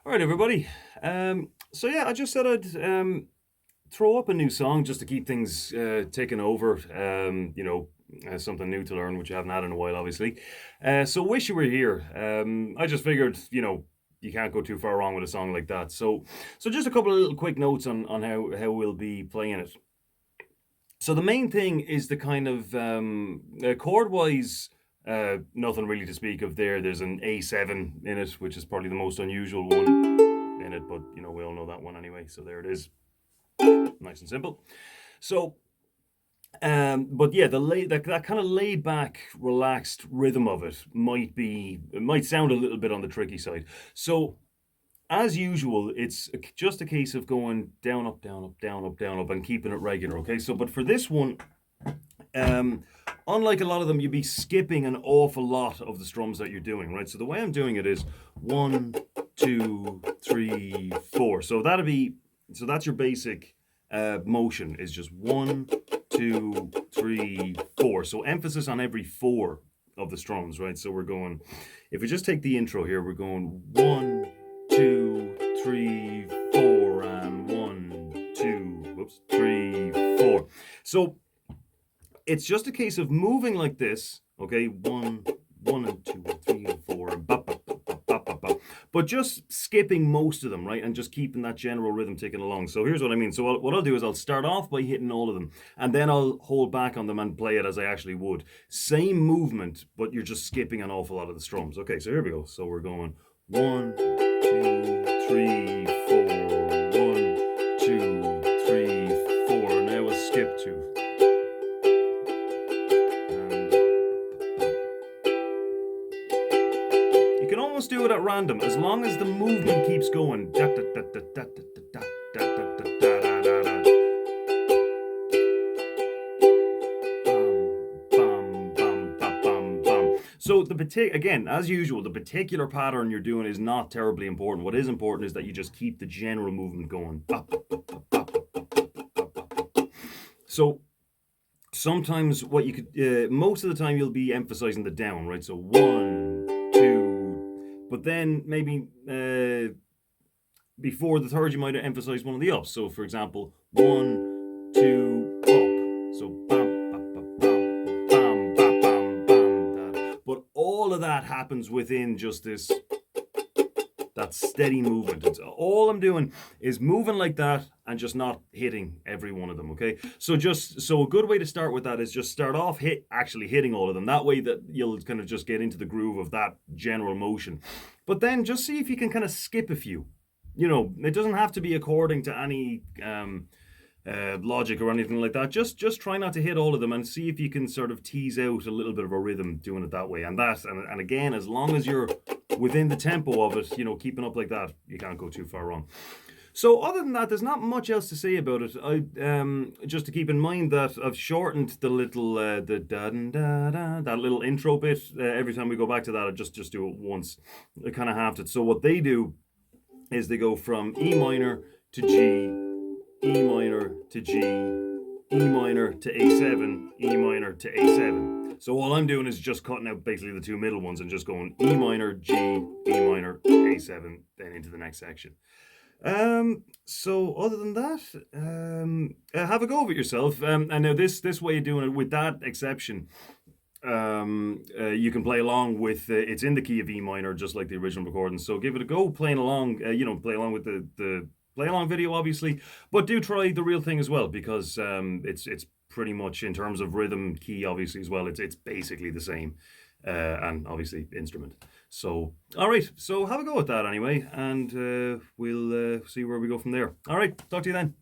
All right, everybody. So yeah, I just said I'd throw up a new song just to keep things taking over. Something new to learn, which I haven't had in a while, obviously. So wish you were here. I just figured, you can't go too far wrong with a song like that. So just a couple of little quick notes on how we'll be playing it. So the main thing is the kind of chord wise. Nothing really to speak of there. There's an A7 in it, which is probably the most unusual one in it, but we all know that one anyway. So there it is, nice and simple. So, but yeah, that kind of laid back, relaxed rhythm of it might sound a little bit on the tricky side. So as usual, it's just a case of going down, up, down, up, down, up, down, up, and keeping it regular. Okay, so but for this one, um, unlike a lot of them, you'd be skipping an awful lot of the strums that you're doing, right? So the way I'm doing it is 1, 2, 3, 4. So that's your basic motion is just 1, 2, 3, 4. So emphasis on every four of the strums, right? So we're going. If we just take the intro here, we're going 1, 2, 3, 4, and 1, 2, 3, 4. So it's just a case of moving like this, okay? One and two and three and four, and ba, ba, ba, ba, ba, ba, ba. But just skipping most of them, right? And just keeping that general rhythm ticking along. So here's what I mean. So what I'll do is I'll start off by hitting all of them, and then I'll hold back on them and play it as I actually would. Same movement, but you're just skipping an awful lot of the strums. Okay, so here we go. So we're going 1, 2, 3, 4. 1, 2, 3, 4. Now we'll skip 2. You can almost do it at random as long as the movement keeps going. So again, as usual, the particular pattern you're doing is not terribly important. What is important is that you just keep the general movement going. So sometimes what you could, most of the time you'll be emphasizing the down, right? So 1, 2, but then maybe before the third you might emphasize one of the ups. So for example, 1, 2, up. So bam, bam, bam, bam, bam, bam, bam, bam, da. But all of that happens within just that steady movement. All I'm doing is moving like that and just not hitting every one of them, okay? So a good way to start with that is just start off actually hitting all of them. That way that you'll kind of just get into the groove of that general motion. But then just see if you can kind of skip a few. It doesn't have to be according to any logic or anything like that. Just try not to hit all of them and see if you can sort of tease out a little bit of a rhythm doing it that way. And again, as long as you're within the tempo of it, keeping up like that, you can't go too far wrong. So other than that, there's not much else to say about it. I just to keep in mind that I've shortened the little the da da da that little intro bit. Every time we go back to that, I just do it once. I kind of halved it. So what they do is they go from E minor to G, E minor to G, E minor to A7, E minor to A7. So all I'm doing is just cutting out basically the two middle ones and just going E minor, G, E minor, A7, then into the next section. So other than that, have a go of it yourself. And now this way of doing it, with that exception, you can play along with it's in the key of E minor, just like the original recording. So give it a go, playing along. Play along with the play along video, obviously, but do try the real thing as well, because it's pretty much in terms of rhythm, key, obviously as well. It's basically the same, and obviously instrument. So all right, so have a go at that anyway, and we'll see where we go from there. All right, talk to you then.